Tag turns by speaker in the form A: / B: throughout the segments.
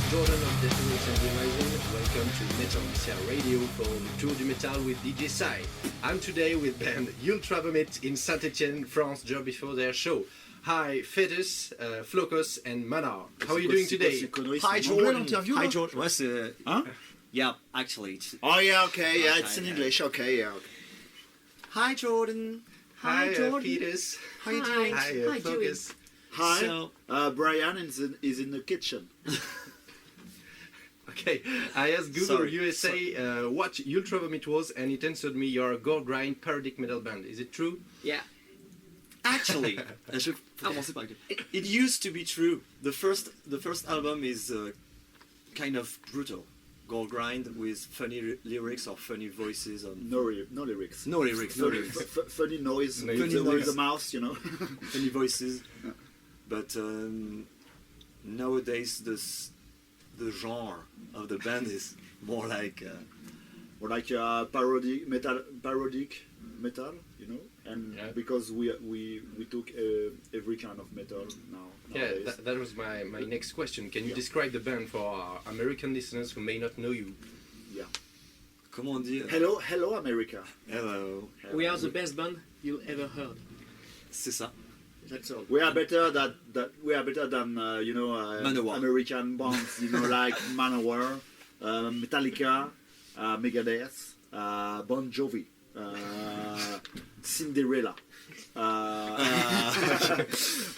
A: Jordan of DeathAwaits and welcome to Metal Messiah Radio for the Tour du Metal with DJ Sai. I'm today with band Ultra Vomit in Saint-Etienne, France, just before their show. Hi, Fetus, Flocos and Manar. How are you doing today?
B: Hi, Jordan.
C: Hi, Jordan. What's huh? Yeah, actually.
B: Oh, yeah, okay, yeah, it's in English. Okay, yeah. Okay.
C: Hi, Jordan.
A: Hi, Fetus.
C: How you doing?
A: Hi, Flocos.
B: Hi,
C: So,
B: Brian is in the kitchen.
A: Okay, I asked Google
C: Sorry,
A: USA what Ultra Vomit was, and it answered me you're a gore grind parodic metal band. Is it true?
C: yeah. Actually, it used to be true. The first album is kind of brutal, gore grind with funny lyrics or funny voices.
B: No lyrics.
C: No lyrics.
B: Funny noise.
A: Funny
B: with
C: noise.
B: the mouse, you know.
C: Funny voices. But nowadays the genre of the band is more like
B: Or like parodic metal, you know. And
A: Yeah.
B: because we took every kind of metal nowadays.
A: Yeah, that was my next question. Can you describe the band for our American listeners who may not know you?
B: Yeah.
C: comment on dit?
B: Hello, America.
C: Hello.
D: We are the best band you ever heard.
C: C'est ça.
D: That's all.
B: We are better than you know
C: Manowar.
B: American bands, you know, like Manowar, Metallica, Megadeth, Bon Jovi, Cinderella.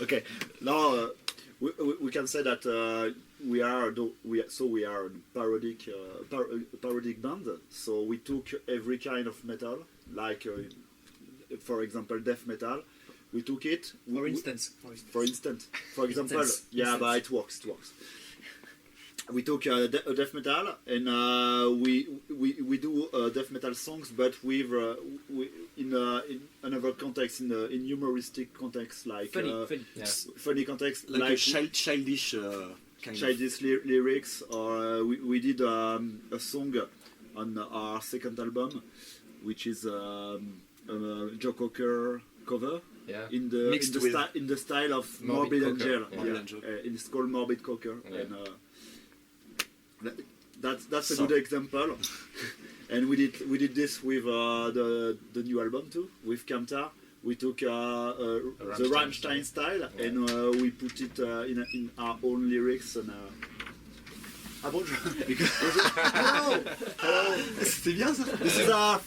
B: Okay, now we can say that we are a parodic band. So we took every kind of metal, like for example death metal. We took it.
D: For instance.
B: For example, yeah, but it works. We took death metal, and we do death metal songs, but with in another context, in humoristic context, like funny context,
C: Like a childish kind
B: childish lyrics. Or we did a song on our second album, which is a Joe Cocker cover.
A: Yeah.
B: In the style of Morbid Angel.
A: Yeah.
B: It's called Morbid Cocker.
A: Yeah.
B: And that's a good example. And we did this with the new album too, with Kamta. We took the Rammstein style, and we put it in our own lyrics. And hello.
C: C'était bien ça.
B: This is our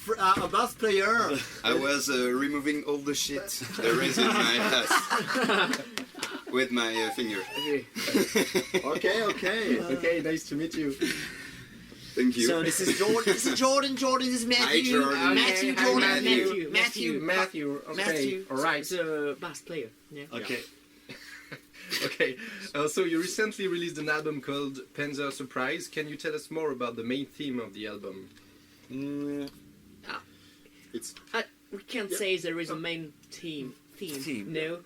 B: bass player.
E: I was removing all the shit there is in my ass with my finger.
B: Okay.
A: Okay, nice to meet you.
E: Thank you.
C: So this is Jordan. This is Jordan. Jordan is Matthew.
E: Hi, Jordan.
C: Matthew.
A: Hi,
C: Jordan.
D: Matthew.
A: Matthew. Okay.
C: Matthew.
A: All right.
D: The bass player. Yeah.
C: Okay.
A: Okay. So you recently released an album called Panzer Surprise. Can you tell us more about the main theme of the album?
B: It's
D: We can't say there is a main theme. No.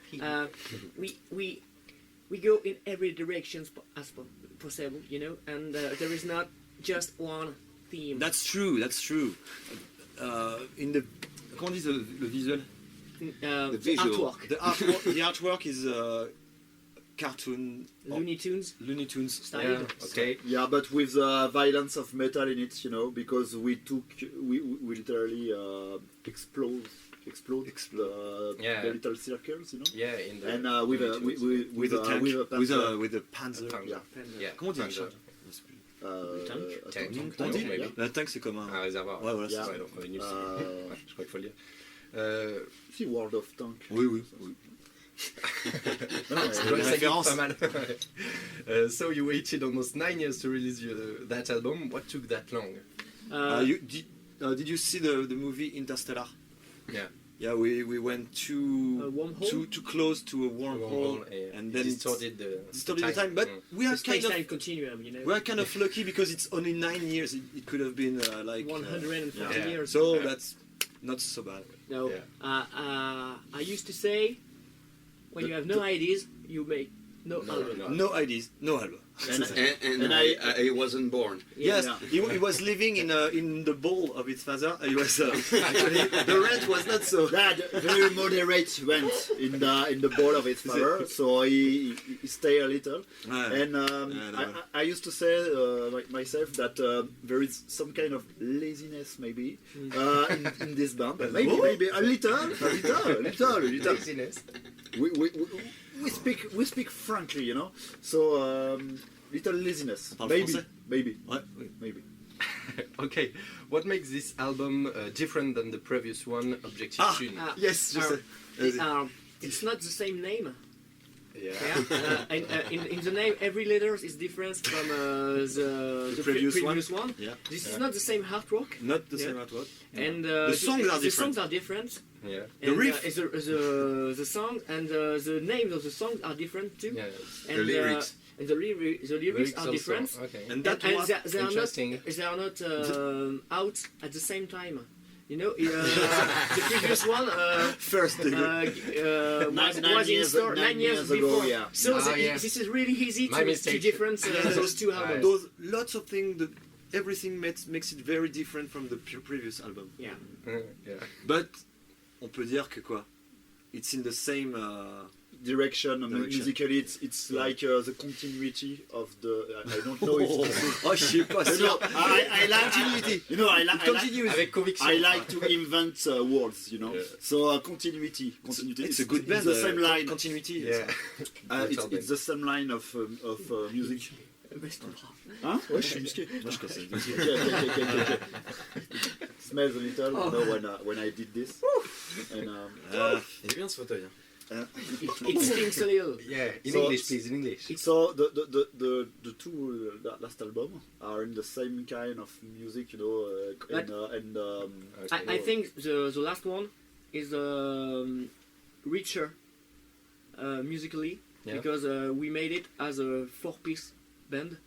D: We go in every direction as possible, you know, and there is not just one theme.
C: That's true. In the comment on dit le visuel?
B: the visual.
D: Artwork.
C: The artwork is cartoon.
D: Looney Tunes
C: style.
A: Yeah. Okay.
B: Yeah, but with the violence of metal in it, you know, because we literally explode the little circles, you know.
A: Yeah. In the
B: And with a tank,
C: with a panzer.
A: Yeah.
C: Comment on dit
A: Panzer. Tank,
C: on dit
A: maybe.
C: La tank c'est comme un.
A: Un réservoir.
C: Ouais, voilà,
B: Yeah.
A: Ouais, donc on est nul, je crois qu'il faut le dire.
B: Si World of Tank.
C: Oui.
B: Non,
A: Ça
C: référence.
A: pas mal. So you waited almost 9 years to release that album. What took that long?
C: Did you see the movie Interstellar?
A: Yeah.
C: Yeah, we went too close to a wormhole, and then it
A: distorted the
C: time. But we are kind
D: space-time
C: of
D: continuum, you know.
C: we are kind of lucky because it's only 9 years. It could have been like
D: 140
A: yeah.
D: years.
C: So that's not so bad.
D: No.
A: Yeah.
D: I used to say, when you have no ideas, you make no album.
C: No ideas, no album.
E: And I wasn't born.
C: Yes,
B: Yeah.
C: he was living in the bowl of his father. He was actually the rent was not so.
B: That very moderate rent in the bowl of his father, so he stayed a little. And I I used to say myself that there is some kind of laziness maybe in this band. Maybe a little.
A: Laziness.
B: We speak frankly, you know. So little laziness. Maybe.
A: Okay, what makes this album different than the previous one, Objective Tune?
C: Yes,
D: it's not the same name.
A: Yeah.
D: In the name, every letter is different from the previous one.
C: Yeah.
D: This is not the same hard rock.
C: Not the same artwork.
D: And
C: The songs are different.
A: Yeah.
D: And,
C: The riff.
D: the song and the names of the songs are different too.
A: Yeah.
D: And,
A: The lyrics.
D: And the lyrics are
A: also,
D: different.
A: Okay.
C: And that
D: And
C: was
D: they are not out at the same time. You know, the previous one
C: first.
D: was in store 9 years before.
B: Yeah.
D: So
A: yeah.
D: this is really easy
A: My
D: to
A: mistake.
D: difference those two albums.
C: Those lots of things. Everything makes it very different from the previous album.
D: Yeah.
A: Yeah.
C: But on peut dire que quoi? It's in the same.
B: Direction. Musically, it's like the continuity of the. I don't know if
C: Oh, je sais pas.
B: you know, I like continuity. You know,
A: Avec conviction.
B: I like to invent words. You know,
A: Yeah.
B: so continuity.
C: It's a good band.
B: It's the same line.
C: Continuity.
A: Yeah.
B: It's the same line of music. Hein? Ouais, je suis musqué.
C: Moi, je conseille.
B: Okay. Smells a little, you know, when I did this. And,
E: Il est bien ce fauteuil.
D: It stinks a little.
A: Yeah. In
B: So-
A: English, please. In English.
B: so the two last album are in the same kind of music, you know,
A: Okay.
D: I think the last one is richer musically
A: Yeah.
D: because we made it as a 4-piece band.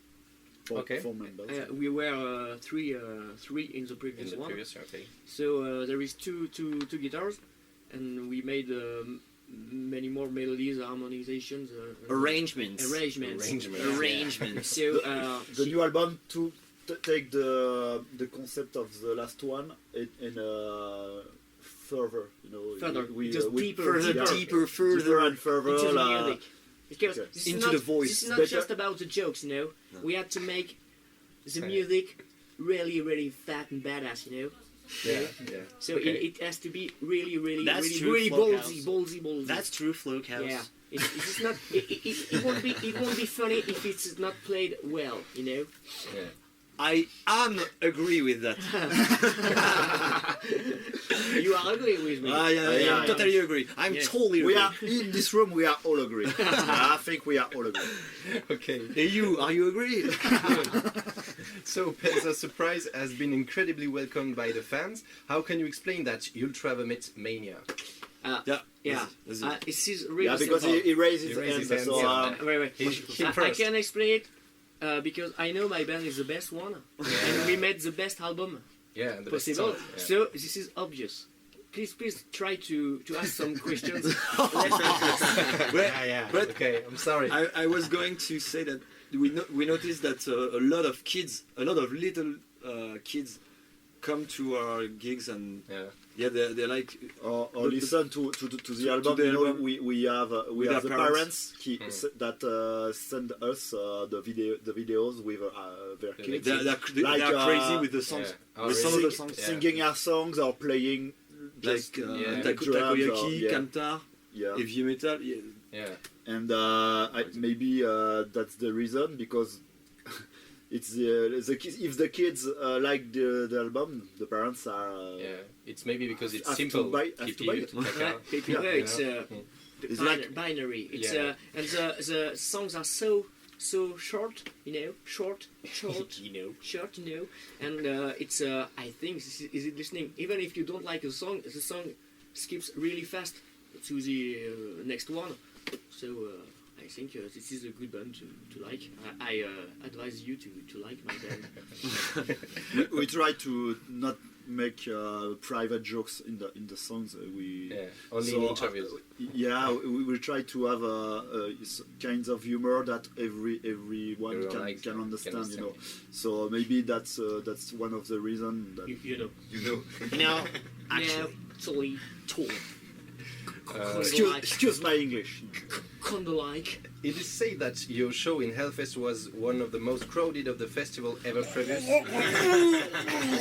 A: Okay.
B: four members.
D: We were three in the
A: In
D: previous
A: the
D: one.
A: previous, okay.
D: So there is two guitars, and we made many more melodies, harmonizations,
C: Arrangements.
D: arrangements. So
B: The new album to take the concept of the last one and further, you know,
D: Further,
B: we
D: just deeper,
C: deeper,
B: further and further.
D: into the music. Because
B: Okay.
D: this is
C: Into
D: not,
C: the voice.
D: This is not
B: Better-
D: just about the jokes, you know.
C: No.
D: We had to make the music really, really fat and badass, you know.
A: Yeah.
D: So
A: Okay.
D: it has to be really, really,
C: That's
D: really,
C: true,
D: really
C: Flockhouse.
D: ballsy.
C: That's true, Flockhouse.
D: Yeah. It's not. It won't be funny if it's not played well, you know.
A: Yeah.
C: I am agree with that.
D: You are agree with me.
B: yeah.
C: Totally agree. I'm
D: Yeah.
C: totally agree.
B: We are in this room. We are all agree. I think we are all agree.
A: Okay.
C: Hey, are you agree?
A: So, Panzer Surprise has been incredibly welcomed by the fans. How can you explain that Ultra Vomit Mania?
D: Yeah.
C: That's it.
D: This is really
B: Yeah, because
D: simple.
B: he raised
A: He
B: his
A: raised
B: hands.
A: his
B: So
A: hands,
D: Wait.
A: Him
D: I
A: first.
D: can explain it because I know my band is the best one, and we made the best album
A: Yeah, the best
D: possible.
A: song, yeah.
D: So this is obvious. Please try to ask some questions.
A: Yeah.
C: But-
A: Okay, I'm sorry.
C: I was going to say that we noticed that a lot of little kids come to our gigs and
A: Yeah.
C: they're like
B: or listen to the album.
C: the
B: You know,
C: album.
B: we have
C: With
B: the
C: our
B: parents that send us the videos with their kids
C: they
B: Like,
C: are crazy with the songs.
A: Yeah. Oh,
C: With some of
A: really?
C: the songs.
A: Yeah.
B: singing our songs or playing just
C: Like
B: drums
C: takoyaki,
B: or,
C: kamtar,
B: yeah.
C: heavy metal. Yeah.
A: Yeah.
B: And maybe that's the reason because it's the kids. If the kids like the album, the parents are.
A: Yeah. It's maybe because it's
B: Have to
A: simple.
B: buy- have to buy
A: PP,
B: it.
A: Kaka.
D: It's
B: It's like-
D: binary. It's
A: Yeah.
D: and the songs are so short, you know, short, short, you know, and it's I think is it listening. Even if you don't like the song skips really fast to the next one. So I think this is a good band to like. I advise you to like my band.
B: We try to not make private jokes in the songs.
A: Only in interviews.
B: We will try to have kinds of humor that everyone
A: likes,
B: can
A: yeah,
B: understand. You know, so maybe that's one of the reasons that
D: You know.
C: You know,
D: Yeah, totally.
B: excuse my English.
D: kinda-like.
A: It is said that your show in Hellfest was one of the most crowded of the festival ever produced.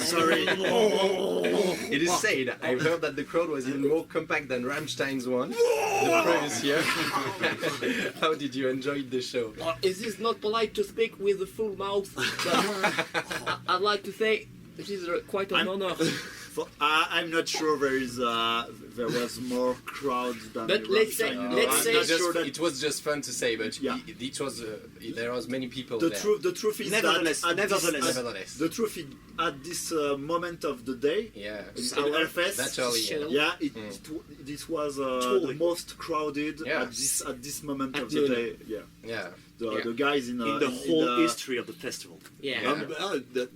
B: Sorry.
A: It is said, I've heard that the crowd was even more compact than Rammstein's one the previous year. How did you enjoy the show?
D: It is not polite to speak with a full mouth, but I'd like to say it is quite an honor.
B: I'm not sure there was more crowd than.
D: But let's say-
B: Rammstein,
D: let's
B: I'm
D: say-
B: not sure that
A: It was just fun to say, but
B: Yeah.
A: it was there was many people
B: the
A: there.
B: truth is
C: Nevertheless,
B: that
A: Nevertheless.
B: the truth is at this moment of the day
A: Yeah.
B: in
D: Sour.
B: Hellfest,
A: That's early.
D: Channel.
B: yeah, this was
C: Totally.
B: the most crowded
A: Yeah.
B: at this moment
D: At
B: of the
D: noon.
B: day. Yeah,
A: Yeah.
B: the guys in
C: in the whole history of the festival.
D: Yeah.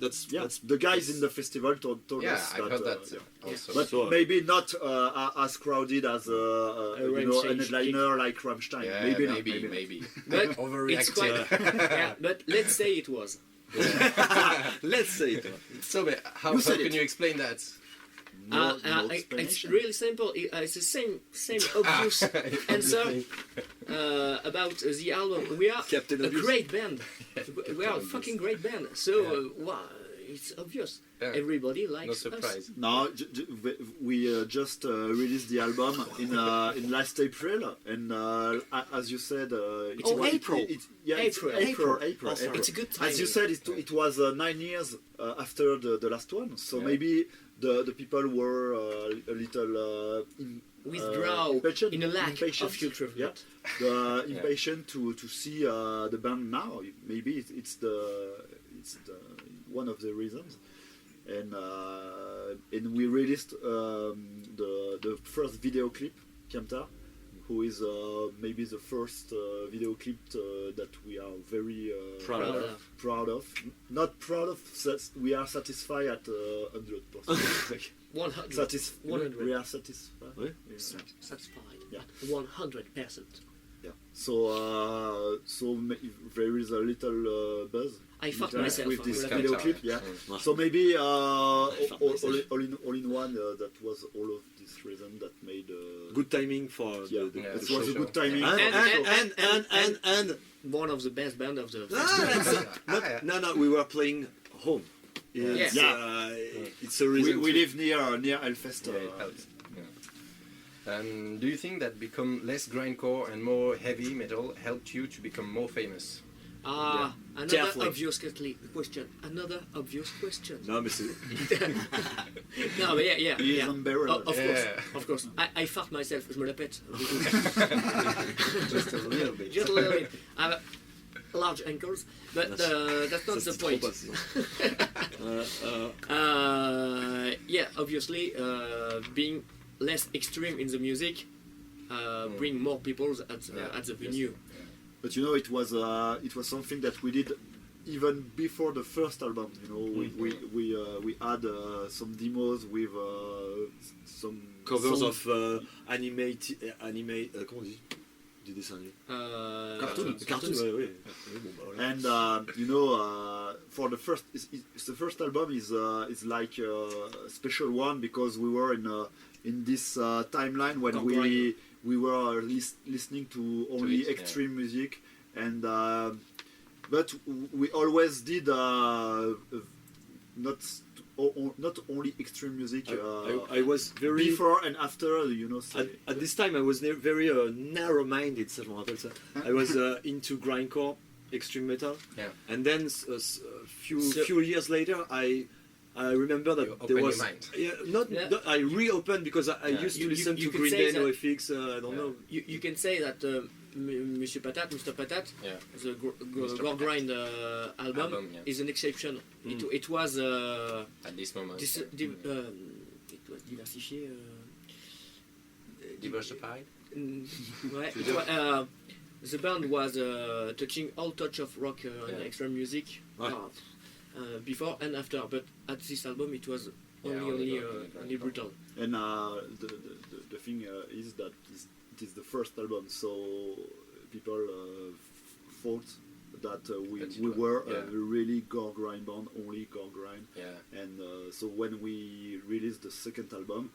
C: That's
B: Yeah,
C: that's
B: the guys in the festival told
A: Yeah,
B: us
A: I've heard that
B: yeah.
A: also.
B: But
C: So,
B: maybe not as crowded as
D: Rammstein.
B: an headliner like Rammstein.
A: Yeah,
B: maybe,
A: maybe,
B: not.
A: maybe.
D: But it's
A: Overreacted.
D: quite. Yeah, but let's say it was.
C: let's say it.
A: So, but how
B: You said
A: can
B: it.
A: you explain that?
B: No
D: It's
B: explanation.
D: really simple. It's the same obvious answer about the album. We are
C: Captain
D: a
C: Obvious.
D: great band. We are a fucking great band. So it's obvious.
A: Yeah.
D: Everybody
A: No
D: likes us.
A: surprise.
B: No, we just released the album in last April, and as you said,
D: Oh, April.
B: April.
C: Oh, sorry.
D: It's a good time.
B: As you said, it was 9 years after the last one, so
A: Yeah.
B: maybe the people were a little
D: withdraw
B: impatient,
D: in a lack
B: impatient.
D: of future.
B: Yeah, impatient to see the band now. Maybe it's the one of the reasons. And we released the first video clip, Kamta, who is maybe the first video clip that we are very proud of. Not proud of, we are satisfied at 100%.
D: 100.
B: 100. We are satisfied.
C: Oui.
B: Yeah.
D: Satisfied.
B: Yeah.
D: 100%.
B: Yeah. So there is a little buzz.
D: I fucked
B: with
D: myself
B: with
D: on
B: this
D: that.
B: video
A: Kamta,
B: clip.
A: yeah.
B: Yeah. So maybe all
C: myself.
B: in one, that was all of this reason that made
C: Good timing for
B: yeah,
C: the
A: Yeah,
B: it
A: the
B: was a
A: show.
B: good timing.
C: and
D: One of the best band of the.
C: no, we were playing home. It's,
B: Yeah.
C: It's a reason.
B: we live near Hellfest.
A: Yeah, it helps. Yeah. Do you think that become less grindcore and more heavy metal helped you to become more famous?
D: Another
C: Definitely.
D: obvious question. Another obvious question.
C: Non, mais c'est.
D: No, but yeah.
B: He is unbearable.
D: Of
A: Yeah.
D: course. I fart myself. Je me la pète.
A: Just a little bit.
D: Just a little bit. I have large ankles, but that's not the point. Yeah, obviously, being less extreme in the music, bring more people at the venue.
B: But you know, it was something that we did even before the first album. You know, we had some demos with some
C: Covers
B: songs.
C: of anime. Comment on dit? Du dessin animé. Cartoons. Ouais, ouais. Bon, bah, voilà.
B: And you know, for the first album is like a special one because we were in this timeline when we were listening to only extreme music, and but we always did not only extreme music.
C: I was very
B: before and after, you know.
C: At this time, I was very narrow-minded. Ça, je me rappelle ça. I was into grindcore, extreme metal, and then few years later, I remember that
A: You
C: there
A: open
C: was
A: your mind.
C: I reopened because I used to listen
D: You
C: to
D: could
C: Green
D: say
C: Day,
D: that-
C: NoFX. I don't know.
D: You can say that Mr. Patat, the Gore Grind album, is an exception. It was
A: At this moment.
D: it was diversifié.
A: Diversified?
D: Ouais. The band was touching all touch of rock and extreme music before and after, but at this album it was only brutal.
B: And the thing is that it is the first album, so people thought that we were a really gore grind band, only gore grind.
A: Yeah.
B: And so when we released the second album,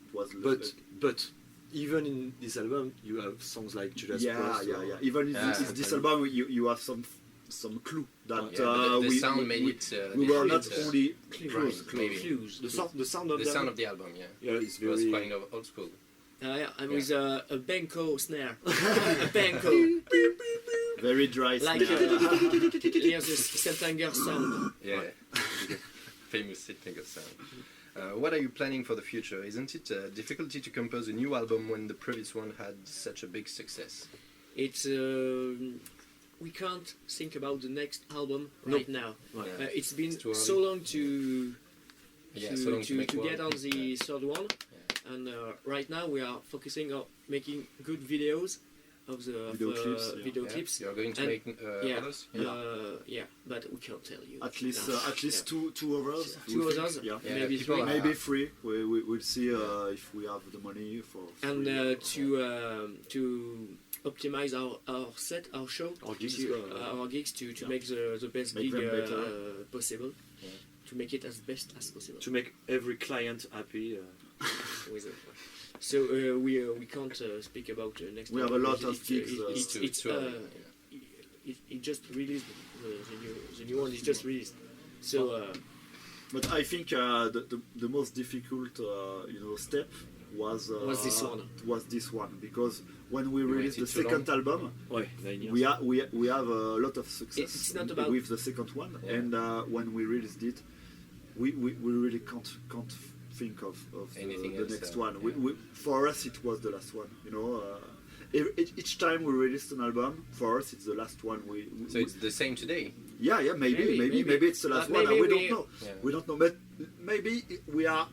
B: it was
C: But even in this album, you have songs like Judas
B: Yeah,
C: Priest.
B: yeah,
C: or-
B: yeah. Even in this album, you have some clue that
A: the sound made it.
B: we were not
A: different,
B: only
A: grind, maybe.
D: Clues.
C: The sound of
A: The
C: the
A: sound
C: album,
A: of the album, yeah.
C: yeah, it's
A: It was
C: very.
A: kind of old school.
D: Yeah, and with a Benko snare. A Benko.
B: very dry
D: Like
B: snare.
D: here's a September sound.
A: Yeah. Famous Sittinger sound. What are you planning for the future? Isn't it a difficulty to compose a new album when the previous one had such a big success?
D: It's we can't think about the next album right now.
C: Ouais.
A: Yeah.
D: It's been
A: It's too
D: so
A: early.
D: long to
A: So long to make
D: to
A: one.
D: get on the third one, and right now we are focusing on making good videos of the video clips.
A: You're going to
D: And-
A: make
D: yeah.
A: others?
D: Yeah, but we can't tell you.
B: At least
D: Yeah.
B: two others.
D: Two
B: we think.
D: others?
B: Yeah.
A: Yeah,
D: Maybe
A: people
D: three.
A: are-
B: Maybe free. We'll see if we have the money for.
D: And
B: free
D: to optimize our set, our show,
C: Our gigs,
D: our gigs to make the best
B: Make
D: gig
B: them better.
D: possible,
A: Yeah.
D: to make it as best as possible.
C: To make every client happy.
D: With it. So we can't speak about next.
B: We have a
D: album
B: lot
D: because
B: of gigs,
A: It's too early,
D: it just released the new one is just released. So
B: But I think the most difficult step was this one because when we released the
A: waited too
B: second album,
C: Ouais, 9 years.
B: we have a lot of success
D: It's not about-
B: with the second one,
A: Yeah.
B: and when we released it, we really can't think of
A: Anything
B: the
A: else,
B: next one.
A: yeah.
B: For us, it was the last one. Each time we released an album, for us it's the last one.
A: So it's the same today?
B: Maybe it's the last one.
D: maybe
B: We don't know.
A: Yeah.
B: We don't know, but maybe we are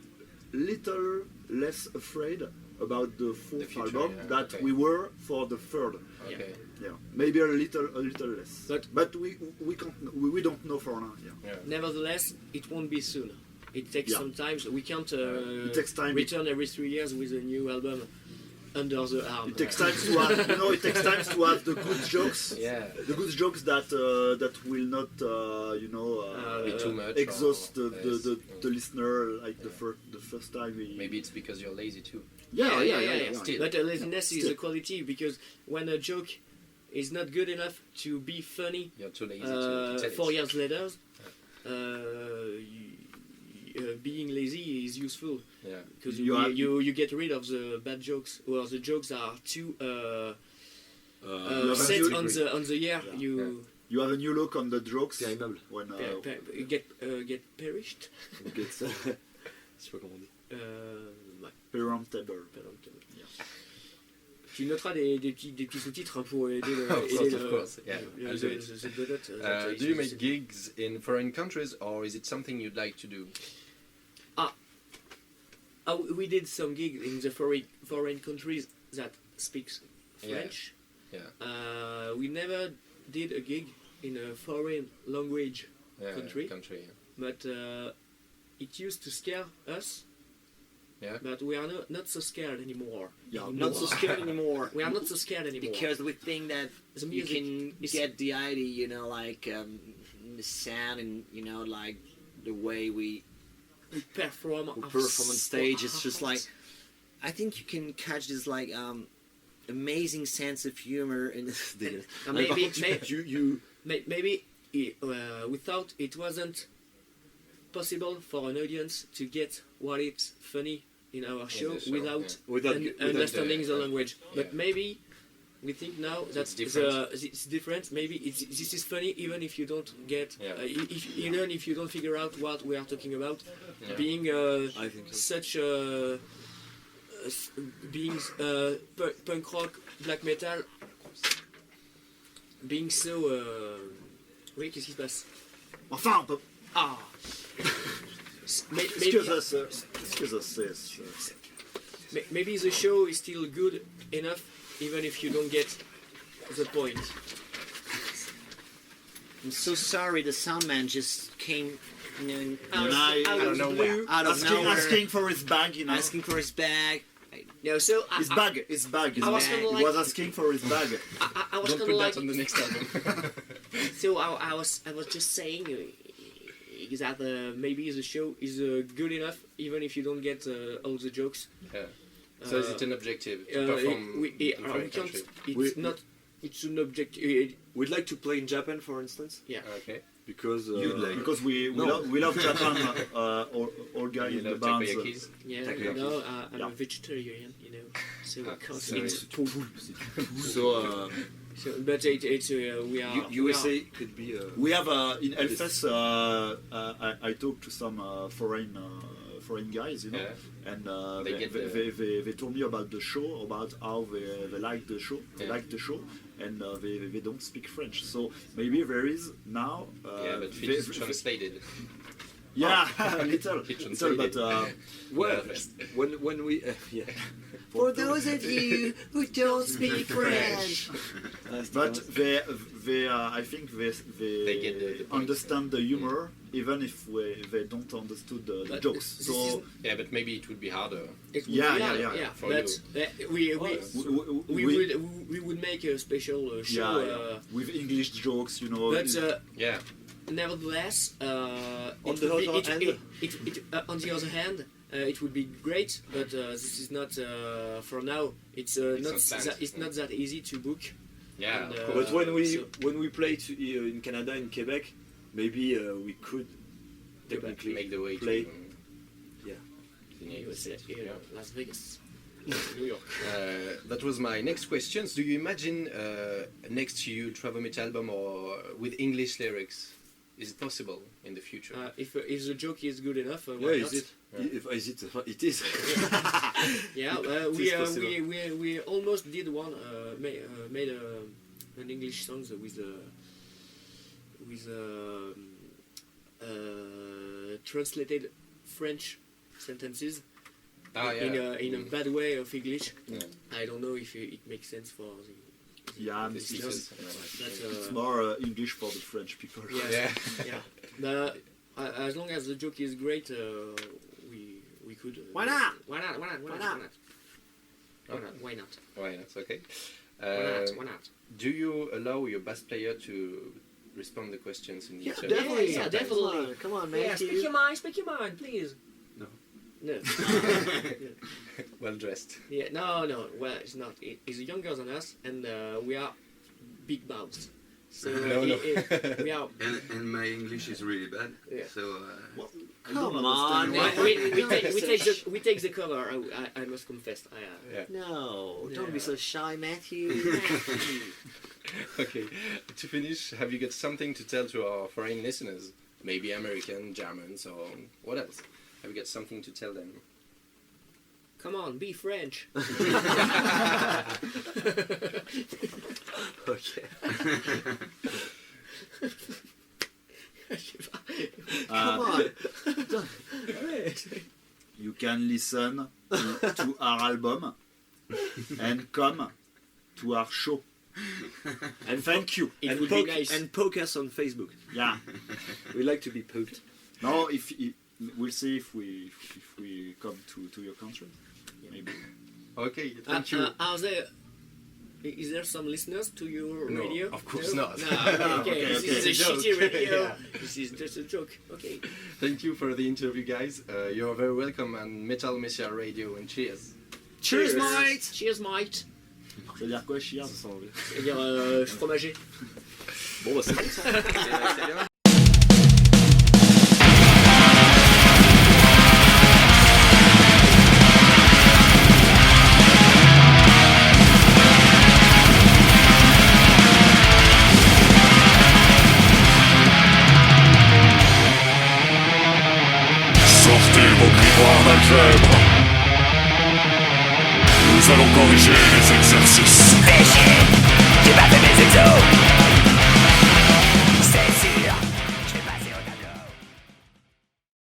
B: little less afraid about the fourth
A: future,
B: album
A: yeah,
B: that
A: okay.
B: we were for the third.
A: Okay.
B: Yeah, maybe a little less.
D: But
B: we don't know for now. Yeah.
A: Yeah.
D: nevertheless, it won't be soon. It takes
B: Yeah.
D: some time. We can't
B: It takes time.
D: return every 3 years with a new album under the arm.
B: It takes time to have, it takes time to have the good jokes.
A: Yeah.
B: The good jokes that will not,
A: Be too much
B: exhaust
A: or less.
B: the listener like the first time.
A: Maybe it's because you're lazy too.
B: Yeah.
A: Still.
D: But laziness is a quality because when a joke is not good enough to be funny
A: You're too lazy to tell
D: 4
A: it.
D: years later, being lazy is useful
A: Yeah.
D: because
B: You
D: you get rid of the bad jokes or the jokes are too
B: have a
D: set
B: new-
D: on the year.
B: Yeah. You have a new look on the jokes
C: C'est aimable.
B: when
D: Get perished.
B: it gets
C: Je sais pas comment on dit.
D: Ouais,
B: parental.
D: tu noteras des petits sous-titres hein, pour aider le.
A: Of
D: aider
A: course,
D: le-
A: of course. Yeah, I'll do it.
D: the dot,
A: Do you make gigs in foreign countries or is it something you'd like to do?
D: We did some gigs in the foreign countries that speaks French.
A: Yeah.
D: We never did a gig in a foreign language
A: Yeah,
D: country,
A: yeah.
D: but it used to scare us.
A: Yeah.
D: But we are not so scared anymore.
B: Yeah,
C: Not so scared anymore.
D: We are not so scared anymore.
F: Because we think that
D: The
F: you
D: music
F: can
D: is-
F: get the idea, the sound and, like the way we
D: perform
F: on stage. It's just like, I think you can catch this amazing sense of humor in this.
D: Maybe we thought it wasn't possible for an audience to get what it's funny in our show
A: the show,
D: without,
C: Without
D: understanding
A: the-
D: the language. But
A: yeah.
D: maybe we think now that
A: It's different.
D: it's different. Maybe this is funny even if you don't get,
A: Yeah.
D: even if you don't figure out what we are talking about.
A: Yeah.
D: Being
C: I think so.
D: such being punk rock, black metal, being so. Oui, qu'est-ce qui se passe?
B: Enfin, on peut...
D: Ah.
B: Excuse us, yes.
D: Maybe the show is still good enough, even if you don't get the point.
F: I'm so sorry, the sound man just came,
D: Out of
B: out
A: of nowhere.
F: out of nowhere,
B: asking for his bag,
F: asking for his bag.
D: No, so
B: His bag. His
D: I was
B: bag.
D: kinda
B: He
D: like-
B: was asking for his bag.
D: I was
A: Don't
D: kind
A: put
D: of like.
A: that on the next album.
D: So I was just saying that maybe the show is good enough, even if you don't get all the jokes.
A: Yeah. So is it an objective to perform
D: we
A: in foreign
D: can't.
A: countries?
D: It's not. It's an objective.
C: We'd like to play in Japan, for instance,
A: Okay.
C: because
E: You'd like.
B: Because we love Japan, all guys
A: You
B: in the
A: love
B: bands.
A: takoyakis?
D: Yeah,
C: Takoyaki.
D: no, I'm
B: Yeah.
D: a vegetarian, you know, so I can't
A: sorry.
D: eat poop.
C: so
D: So, but it's we are.
C: USA could be.
B: We have in Hellfest. I talked to some foreign guys, you know,
A: Yeah.
B: and
A: They get the-
B: they told me about the show, about how they like the show, they
A: Yeah.
B: like the show, and they don't speak French. So maybe there is now.
A: Yeah, but
B: they-
A: it's translated.
B: Yeah, a little,
A: He
B: little, but
C: well, when we
F: For those of you who don't speak French.
B: but they I think
A: They get the point.
B: understand the humor, even if they don't understand the
D: But
B: jokes.
D: this
B: So
D: is-
A: Yeah, but maybe it would be harder.
D: It would
B: Yeah,
D: be
B: yeah,
D: hard,
B: yeah,
A: for
D: but we
B: we
D: would make a special show.
B: yeah, with English jokes, you know.
D: But
A: Yeah.
D: nevertheless,
C: On the other hand-
D: on the other hand, it would be great, but this is not for now. It's not
A: not planned.
D: it's not that easy to book.
A: Yeah.
D: And,
A: of
C: but
A: course.
C: when we play in Canada, in Quebec, maybe we could technically
A: Make the way
C: play.
A: to
C: Yeah.
A: the United
D: USA,
A: States. Yeah.
D: Las Vegas, New York.
A: That was my next question. Do you imagine next to you Travamet album or with English lyrics? Is it possible in the future?
D: If the joke is good enough, why
C: Yeah,
D: not?
C: is it? Is it? It is.
D: Yeah,
C: It
D: we
C: is possible.
D: we almost did one made an English song with translated French sentences in a bad way of English.
A: Yeah.
D: I don't know if it makes sense for the
B: Yeah,
A: The
B: it's,
A: speakers.
B: it's more English for the French people.
D: Yeah.
A: Yeah.
D: yeah. But as long as the joke is great, we could.
F: Why not?
D: Why not? Why not? Why
F: Why
D: not?
F: not?
D: Why not? Why not?
A: Why not? Okay.
D: Why not? Why not?
A: Do you allow your bass player to respond the questions in the
F: Yeah,
A: interview?
F: definitely.
D: Yeah, definitely.
F: Come on,
D: Yeah,
F: Matthew.
D: speak your mind. Speak your mind, please.
C: No.
D: No.
A: Well dressed.
D: Yeah, no. Well, it's not. He's younger than us, and we are big mouths. So
A: No.
D: we are.
E: And my English is really bad.
D: Yeah.
E: So
F: Come on,
D: We take the cover. I must confess.
A: Yeah.
F: No, don't
D: Yeah.
F: be so shy, Matthew.
A: Okay. To finish, have you got something to tell to our foreign listeners? Maybe American, Germans, or what else? Have you got something to tell them?
D: Come on, be French.
C: Okay.
F: Come on.
B: You can listen to our album and come to our show.
C: And
B: Thank you.
D: It
C: and
D: would
C: poke
D: be nice.
C: and poke us on Facebook.
B: Yeah.
C: We like to be poked.
B: No, if we'll see if we come to your country. Maybe.
A: Okay, thank you.
D: Is there some listeners to your
A: No,
D: radio?
A: of course
D: No?
A: not.
D: No, okay,
B: Okay,
D: this
B: okay.
D: is a
A: It's a joke.
D: shitty radio.
A: Yeah.
D: This is just a joke. Okay.
A: Thank you for the interview, guys. You're very welcome on Metal Messiah Radio, and cheers.
F: Cheers, mate.
D: Cheers, mate.
B: Ça veut dire quoi, chier?
D: C'est-à-dire fromager.
C: Bon, bah, c'est bon ça.
A: C'est bien.
G: Sortez vos grimoires d'algèbre. Nous allons corriger les exercices